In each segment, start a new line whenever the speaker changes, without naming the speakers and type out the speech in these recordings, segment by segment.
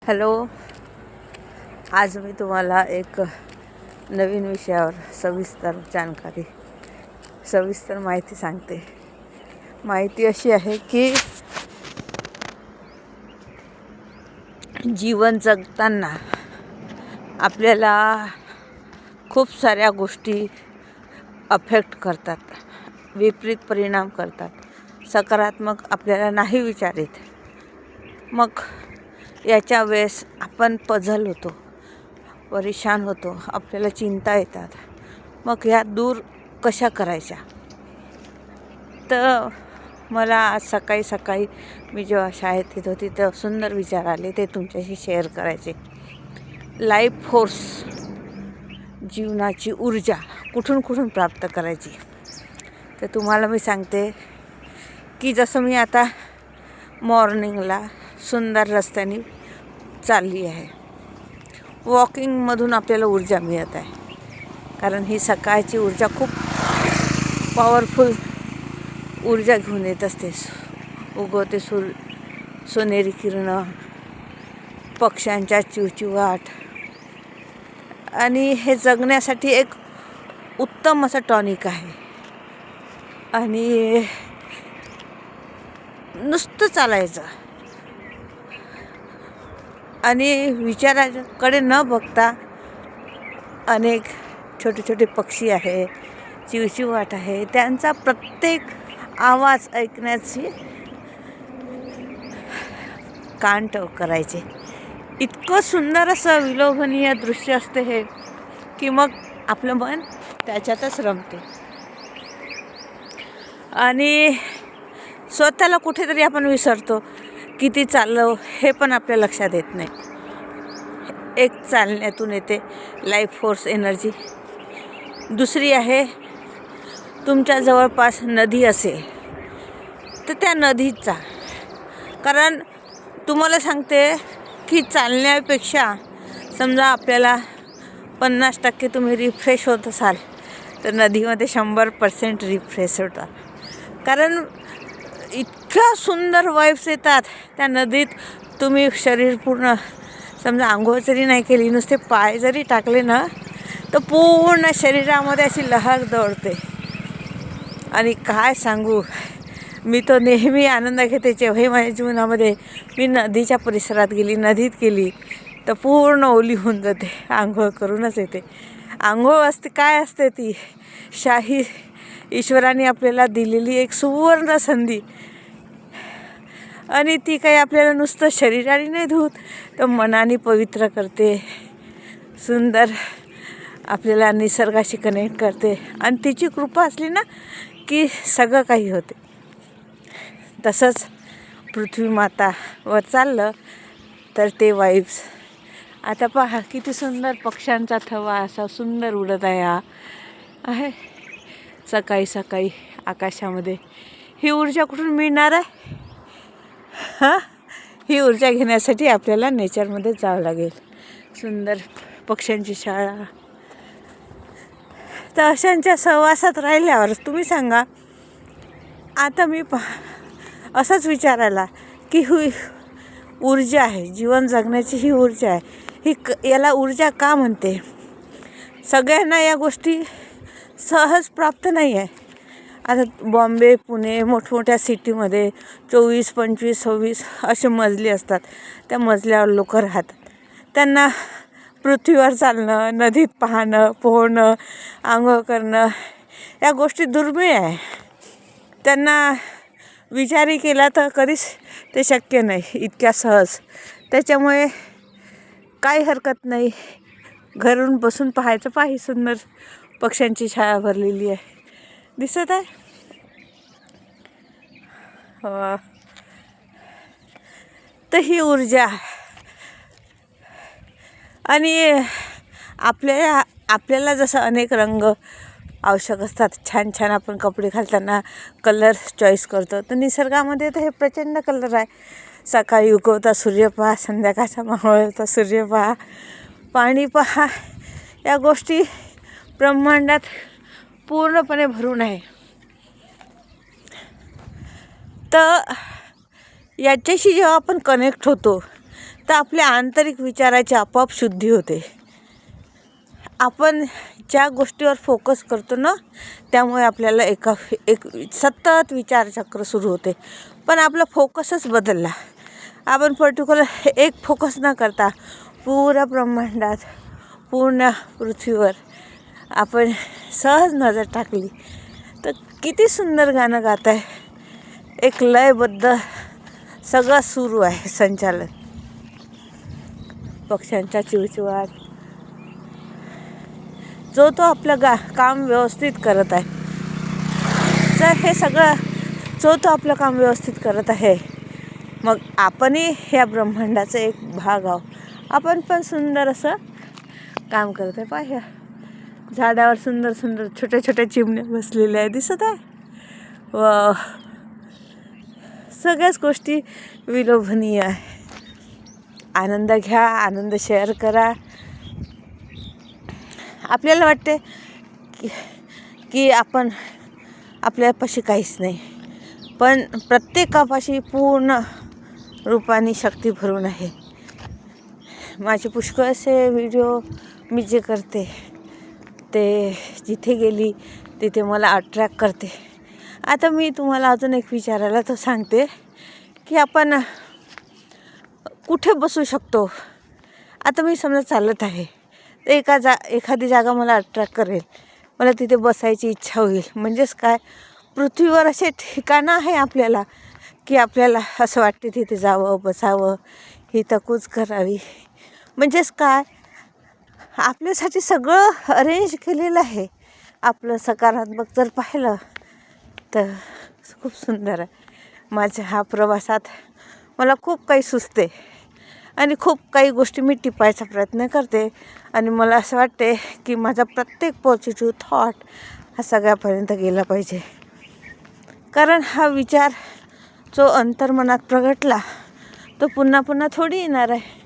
Hello. आज मी तुम्हाला एक नवीन विषयावर सविस्तर माहिती सांगते. माहिती अशी आहे की जीवन जगताना आपल्याला खूप साऱ्या गोष्टी अफेक्ट करतात, विपरीत परिणाम करतात. सकारात्मक आपल्याला नाही विचार येत. मग याच्या वेळेस आपण पझल होतो, परेशान होतो, आपल्याला चिंता येतात. मग ह्या दूर कशा करायच्या? तर मला आज सकाळी मी जेव्हा शाळेत येत होती तेव्हा सुंदर विचार आले, ते तुमच्याशी शेअर करायचे. लाईफ फोर्स, जीवनाची ऊर्जा कुठून प्राप्त करायची? तर तुम्हाला मी सांगते की जसं मी आता मॉर्निंगला सुंदर रस्त्याने चालली आहे. वॉकिंगमधून आपल्याला ऊर्जा मिळत आहे, कारण ही सकाळची ऊर्जा खूप पॉवरफुल ऊर्जा घेऊन येत असते. उगवते सोनेरी किरणं, पक्ष्यांच्या चिवचिवाट, आणि हे जगण्यासाठी एक उत्तम असं टॉनिक आहे. आणि नुसतं चालायचं आणि विचाराकडे न बघता अनेक छोटे पक्षी आहे, चिवचिवाट आहे, त्यांचा प्रत्येक आवाज ऐकण्याची कान टोक करायचे. इतकं सुंदर असं विलोभनीय दृश्य असते हे, की मग आपलं मन त्याच्यातच रमते. आणि स्वतःला कुठेतरी आपण विसरतो. किती चाललो हे पण आपल्या लक्षात येत नाही. एक चालण्यातून येते लाईफ फोर्स एनर्जी. दुसरी आहे, तुमच्या जवळपास नदी असेल तर त्या नदीचा, कारण तुम्हाला सांगते की चालण्यापेक्षा समजा आपल्याला 50% तुम्ही रिफ्रेश होत असाल तर नदीमध्ये 100% रिफ्रेश होतात. कारण इतक्या सुंदर वाइब्स येतात त्या नदीत. तुम्ही शरीर पूर्ण समजा आंघोळ जरी नाही केली, नुसते पाय जरी टाकले ना, तर पूर्ण शरीरामध्ये अशी लहर दौडते. आणि काय सांगू, मी तो नेहमी आनंद घेते जेव्हाही माझ्या जीवनामध्ये मी नदीच्या परिसरात गेली, नदीत गेली तर पूर्ण ओली होऊन जाते. आंघोळ करूनच येते. आंघोळ असते काय असते ती शाही ईश्वराने आपल्याला दिलेली एक सुवर्ण संधी. आणि ती काही आपल्याला नुसतं शरीराने नाही धुत, तर मनाने पवित्र करते. सुंदर आपल्याला निसर्गाशी कनेक्ट करते. आणि तिची कृपा असली ना की सगळं काही होते. तसंच पृथ्वी मातावर चाललं तर ते वाइब्स. आता पहा किती सुंदर पक्ष्यांचा थवा असा सुंदर उडत आहे सकाळी आकाशामध्ये. ही ऊर्जा कुठून मिळणार आहे? ही ऊर्जा घेण्यासाठी आपल्याला नेचरमध्ये जावं लागेल. सुंदर पक्ष्यांची शाळा. तर अशांच्या सहवासात राहिल्यावर तुम्ही सांगा, आता मी असाच विचार आला की ही ऊर्जा आहे, जीवन जगण्याची ही ऊर्जा आहे. याला ऊर्जा का म्हणते? सगळ्यांना या गोष्टी सहज प्राप्त नाही आहे. आता बॉम्बे, पुणे, मोठमोठ्या सिटीमध्ये 24, 25, 26 असे मजले असतात. त्या मजल्यावर लोक राहतात. त्यांना पृथ्वीवर चालणं, नदीत पोहणं, आंघोळ करणं या गोष्टी दुर्मिळ आहे. त्यांना विचारही केला तर कधीच ते शक्य नाही इतक्या सहज. त्याच्यामुळे काही हरकत नाही, घरून बसून पाहायचं. ही सुंदर पक्ष्यांची शाळा भरलेली आहे, दिसत आहे. तर ही ऊर्जा. आणि आपल्याला जसं अनेक रंग आवश्यक असतात, छान आपण कपडे घालताना कलर चॉईस करतो, तर निसर्गामध्ये तर हे प्रचंड कलर आहे. सकाळी उगवता सूर्य पहा, संध्याकाळचा मावळता सूर्य पहा, पाणी पहा, या गोष्टी ब्रह्मांडात पूर्णपणे भरून आहे. तर याच्याशी जेव्हा आपण कनेक्ट होतो तर आपल्या आंतरिक विचाराची आपोआप शुद्धी होते. आपण ज्या गोष्टीवर फोकस करतो ना, त्यामुळे आपल्याला एक सतत विचारचक्र सुरू होते. पण आपला फोकसच बदलला. आपण पर्टिक्युलर एक फोकस न करता पुऱ्या ब्रह्मांडात, पूर्ण पृथ्वीवर आपण सहज नजर टाकली तर किती सुंदर गाणं गात आहे. एक लयबद्ध सगळं सुरू आहे संचालन. पक्ष्यांचा चिवचिवाट, जो तो आपलं काम व्यवस्थित करत आहे. जर हे सगळं जो तो आपलं काम व्यवस्थित करत आहे, मग आपणही ह्या ब्रह्मांडाचा एक भाग आहोत. आपण पण सुंदर असं काम करत आहे. पाह्या झाडावर सुंदर सुंदर छोट्या छोट्या चिमण्या बसलेल्या आहे, दिसत आहे. व सगळ्याच गोष्टी विलोभनीय आहे. आनंद घ्या, आनंद शेअर करा. आपल्याला वाटते की आपण आपल्यापाशी काहीच नाही, पण प्रत्येकापाशी पूर्ण रूपाने शक्ती भरून आहे. माझे पुष्कळ असे व्हिडिओ मी जे करते ते जिथे गेली तिथे मला अट्रॅक्ट करते. आता मी तुम्हाला अजून एक विचारायला तर सांगते की आपण कुठे बसू शकतो. आता मी समजा चालत आहे तर एखादी जागा मला अट्रॅक्ट करेल, मला तिथे बसायची इच्छा होईल. म्हणजेच काय, पृथ्वीवर असे ठिकाणं आहे आपल्याला की आपल्याला असं वाटते तिथे जावं, बसावं, ही तकूच करावी. म्हणजेच काय, आपल्यासाठी सगळं अरेंज केलेलं आहे. आपलं सकारात्मक जर पाहिलं तर खूप सुंदर आहे. माझ्या हा प्रवासात मला खूप काही सुचते आणि खूप काही गोष्टी मी टिपायचा प्रयत्न करते. आणि मला असं वाटते की माझा प्रत्येक पॉझिटिव्ह थॉट हा सगळ्यापर्यंत गेला पाहिजे. कारण हा विचार जो अंतर्मनात प्रगटला तो पुन्हा पुन्हा थोडी येणार आहे.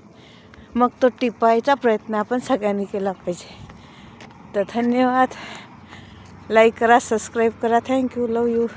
मग तो टिपायचा प्रयत्न आपण सगळ्यांनी केला पाहिजे. तर धन्यवाद. लाईक करा, सबस्क्राईब करा. थँक्यू. Love you.